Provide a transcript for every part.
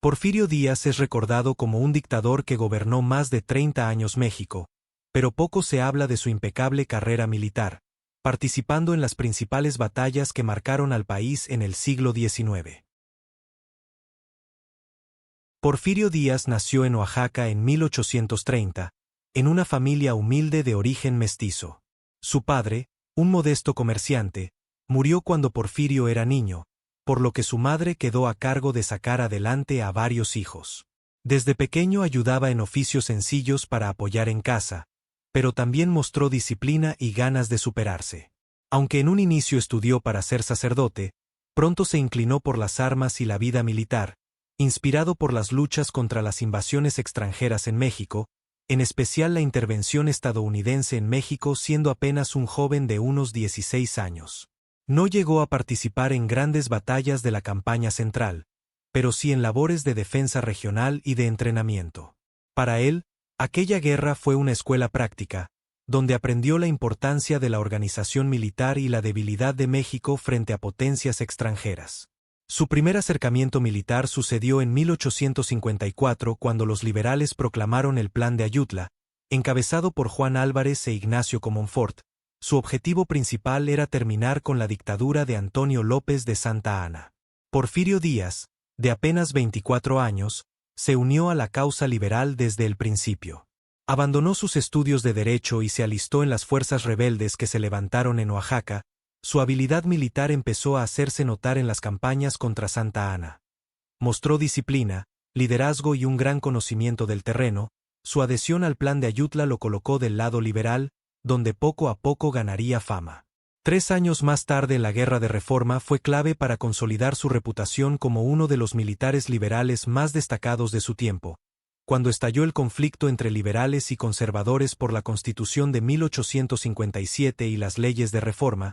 Porfirio Díaz es recordado como un dictador que gobernó más de 30 años México, pero poco se habla de su impecable carrera militar, participando en las principales batallas que marcaron al país en el siglo XIX. Porfirio Díaz nació en Oaxaca en 1830, en una familia humilde de origen mestizo. Su padre, un modesto comerciante, murió cuando Porfirio era niño, por lo que su madre quedó a cargo de sacar adelante a varios hijos. Desde pequeño ayudaba en oficios sencillos para apoyar en casa, pero también mostró disciplina y ganas de superarse. Aunque en un inicio estudió para ser sacerdote, pronto se inclinó por las armas y la vida militar, inspirado por las luchas contra las invasiones extranjeras en México, en especial la intervención estadounidense en México siendo apenas un joven de unos 16 años. No llegó a participar en grandes batallas de la campaña central, pero sí en labores de defensa regional y de entrenamiento. Para él, aquella guerra fue una escuela práctica, donde aprendió la importancia de la organización militar y la debilidad de México frente a potencias extranjeras. Su primer acercamiento militar sucedió en 1854 cuando los liberales proclamaron el Plan de Ayutla, encabezado por Juan Álvarez e Ignacio Comonfort. Su objetivo principal era terminar con la dictadura de Antonio López de Santa Anna. Porfirio Díaz, de apenas 24 años, se unió a la causa liberal desde el principio. Abandonó sus estudios de derecho y se alistó en las fuerzas rebeldes que se levantaron en Oaxaca. Su habilidad militar empezó a hacerse notar en las campañas contra Santa Anna. Mostró disciplina, liderazgo y un gran conocimiento del terreno. Su adhesión al Plan de Ayutla lo colocó del lado liberal, donde poco a poco ganaría fama. 3 años más tarde la Guerra de Reforma fue clave para consolidar su reputación como uno de los militares liberales más destacados de su tiempo. Cuando estalló el conflicto entre liberales y conservadores por la Constitución de 1857 y las leyes de reforma,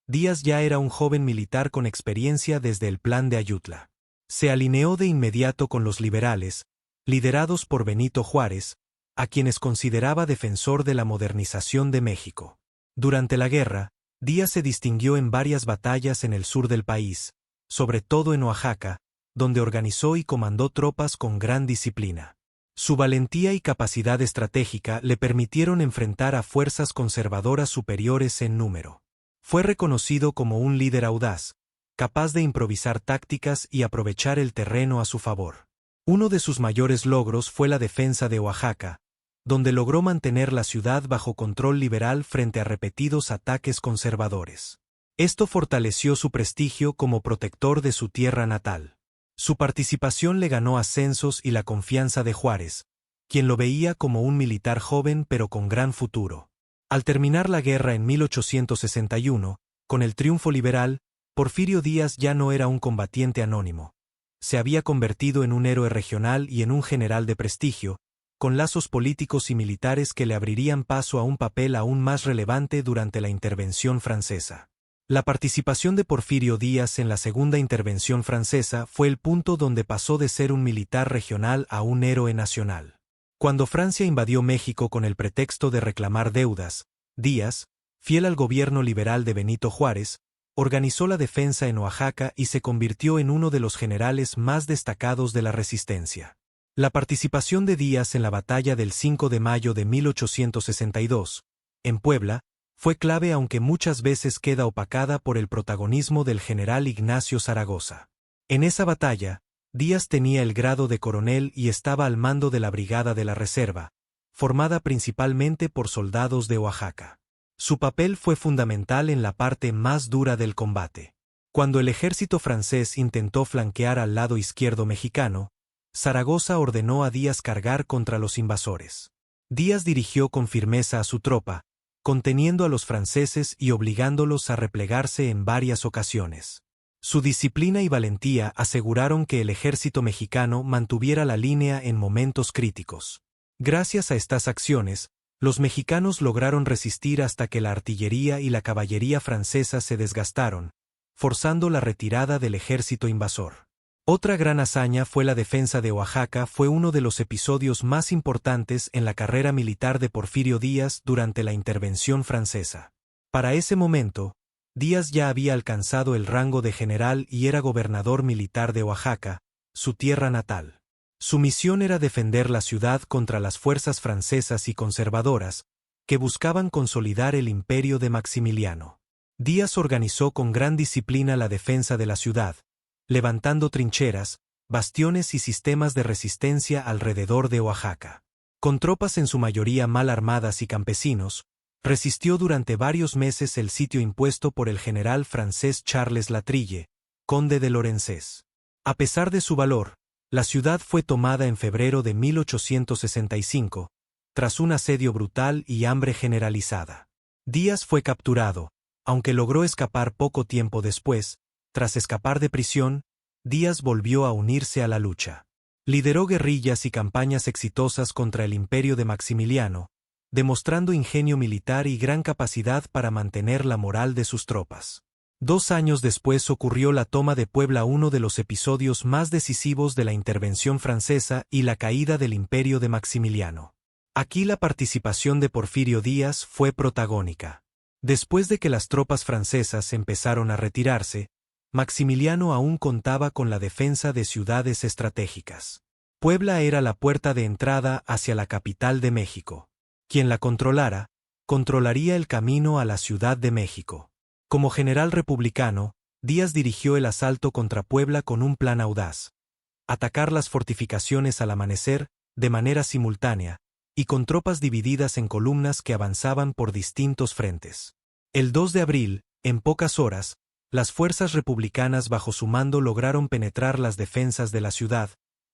Díaz ya era un joven militar con experiencia desde el Plan de Ayutla. Se alineó de inmediato con los liberales, liderados por Benito Juárez, a quienes consideraba defensor de la modernización de México. Durante la guerra, Díaz se distinguió en varias batallas en el sur del país, sobre todo en Oaxaca, donde organizó y comandó tropas con gran disciplina. Su valentía y capacidad estratégica le permitieron enfrentar a fuerzas conservadoras superiores en número. Fue reconocido como un líder audaz, capaz de improvisar tácticas y aprovechar el terreno a su favor. Uno de sus mayores logros fue la defensa de Oaxaca, donde logró mantener la ciudad bajo control liberal frente a repetidos ataques conservadores. Esto fortaleció su prestigio como protector de su tierra natal. Su participación le ganó ascensos y la confianza de Juárez, quien lo veía como un militar joven pero con gran futuro. Al terminar la guerra en 1861, con el triunfo liberal, Porfirio Díaz ya no era un combatiente anónimo. Se había convertido en un héroe regional y en un general de prestigio, con lazos políticos y militares que le abrirían paso a un papel aún más relevante durante la intervención francesa. La participación de Porfirio Díaz en la Segunda Intervención Francesa fue el punto donde pasó de ser un militar regional a un héroe nacional. Cuando Francia invadió México con el pretexto de reclamar deudas, Díaz, fiel al gobierno liberal de Benito Juárez, organizó la defensa en Oaxaca y se convirtió en uno de los generales más destacados de la resistencia. La participación de Díaz en la batalla del 5 de mayo de 1862, en Puebla, fue clave aunque muchas veces queda opacada por el protagonismo del general Ignacio Zaragoza. En esa batalla, Díaz tenía el grado de coronel y estaba al mando de la Brigada de la Reserva, formada principalmente por soldados de Oaxaca. Su papel fue fundamental en la parte más dura del combate. Cuando el ejército francés intentó flanquear al lado izquierdo mexicano, Zaragoza ordenó a Díaz cargar contra los invasores. Díaz dirigió con firmeza a su tropa, conteniendo a los franceses y obligándolos a replegarse en varias ocasiones. Su disciplina y valentía aseguraron que el ejército mexicano mantuviera la línea en momentos críticos. Gracias a estas acciones, los mexicanos lograron resistir hasta que la artillería y la caballería francesa se desgastaron, forzando la retirada del ejército invasor. Otra gran hazaña fue la defensa de Oaxaca. Fue uno de los episodios más importantes en la carrera militar de Porfirio Díaz durante la intervención francesa. Para ese momento, Díaz ya había alcanzado el rango de general y era gobernador militar de Oaxaca, su tierra natal. Su misión era defender la ciudad contra las fuerzas francesas y conservadoras, que buscaban consolidar el imperio de Maximiliano. Díaz organizó con gran disciplina la defensa de la ciudad, levantando trincheras, bastiones y sistemas de resistencia alrededor de Oaxaca. Con tropas en su mayoría mal armadas y campesinos, resistió durante varios meses el sitio impuesto por el general francés Charles Latrille, conde de Lorenzés. A pesar de su valor, la ciudad fue tomada en febrero de 1865, tras un asedio brutal y hambre generalizada. Díaz fue capturado, aunque logró escapar poco tiempo después. Tras escapar de prisión, Díaz volvió a unirse a la lucha. Lideró guerrillas y campañas exitosas contra el imperio de Maximiliano, demostrando ingenio militar y gran capacidad para mantener la moral de sus tropas. 2 años después ocurrió la toma de Puebla, uno de los episodios más decisivos de la intervención francesa y la caída del imperio de Maximiliano. Aquí la participación de Porfirio Díaz fue protagónica. Después de que las tropas francesas empezaron a retirarse, Maximiliano aún contaba con la defensa de ciudades estratégicas. Puebla era la puerta de entrada hacia la capital de México. Quien la controlara, controlaría el camino a la Ciudad de México. Como general republicano, Díaz dirigió el asalto contra Puebla con un plan audaz: atacar las fortificaciones al amanecer, de manera simultánea, y con tropas divididas en columnas que avanzaban por distintos frentes. El 2 de abril, en pocas horas, las fuerzas republicanas bajo su mando lograron penetrar las defensas de la ciudad,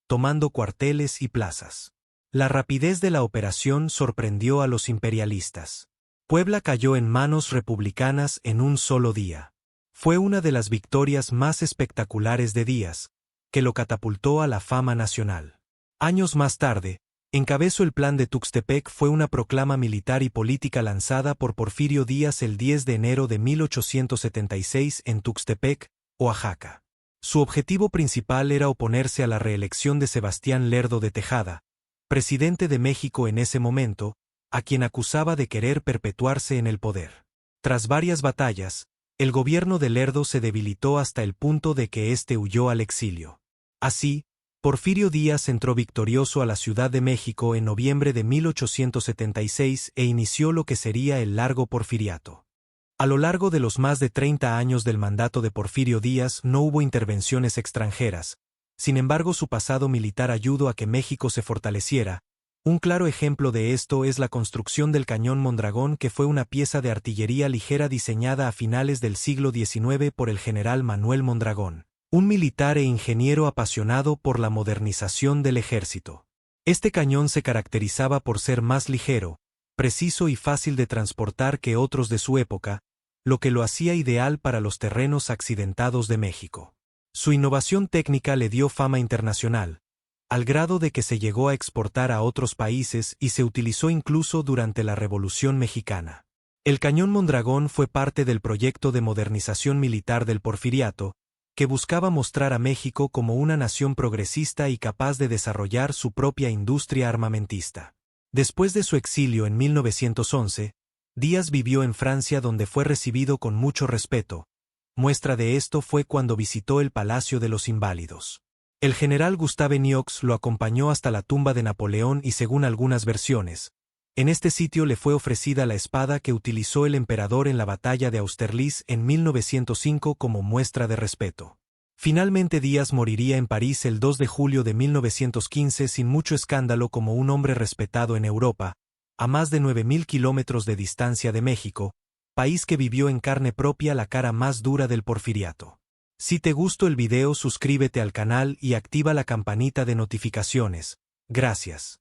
tomando cuarteles y plazas. La rapidez de la operación sorprendió a los imperialistas. Puebla cayó en manos republicanas en un solo día. Fue una de las victorias más espectaculares de Díaz, que lo catapultó a la fama nacional. Años más tarde, encabezó el Plan de Tuxtepec. Fue una proclama militar y política lanzada por Porfirio Díaz el 10 de enero de 1876 en Tuxtepec, Oaxaca. Su objetivo principal era oponerse a la reelección de Sebastián Lerdo de Tejada, presidente de México en ese momento, a quien acusaba de querer perpetuarse en el poder. Tras varias batallas, el gobierno de Lerdo se debilitó hasta el punto de que éste huyó al exilio. Así, Porfirio Díaz entró victorioso a la Ciudad de México en noviembre de 1876 e inició lo que sería el Largo Porfiriato. A lo largo de los más de 30 años del mandato de Porfirio Díaz no hubo intervenciones extranjeras. Sin embargo, su pasado militar ayudó a que México se fortaleciera. Un claro ejemplo de esto es la construcción del cañón Mondragón, que fue una pieza de artillería ligera diseñada a finales del siglo XIX por el general Manuel Mondragón, un militar e ingeniero apasionado por la modernización del ejército. Este cañón se caracterizaba por ser más ligero, preciso y fácil de transportar que otros de su época, lo que lo hacía ideal para los terrenos accidentados de México. Su innovación técnica le dio fama internacional, al grado de que se llegó a exportar a otros países y se utilizó incluso durante la Revolución Mexicana. El cañón Mondragón fue parte del proyecto de modernización militar del Porfiriato, que buscaba mostrar a México como una nación progresista y capaz de desarrollar su propia industria armamentista. Después de su exilio en 1911, Díaz vivió en Francia, donde fue recibido con mucho respeto. Muestra de esto fue cuando visitó el Palacio de los Inválidos. El general Gustave Niox lo acompañó hasta la tumba de Napoleón y, según algunas versiones, en este sitio le fue ofrecida la espada que utilizó el emperador en la batalla de Austerlitz en 1905 como muestra de respeto. Finalmente, Díaz moriría en París el 2 de julio de 1915 sin mucho escándalo, como un hombre respetado en Europa, a más de 9.000 kilómetros de distancia de México, país que vivió en carne propia la cara más dura del porfiriato. Si te gustó el video, suscríbete al canal y activa la campanita de notificaciones. Gracias.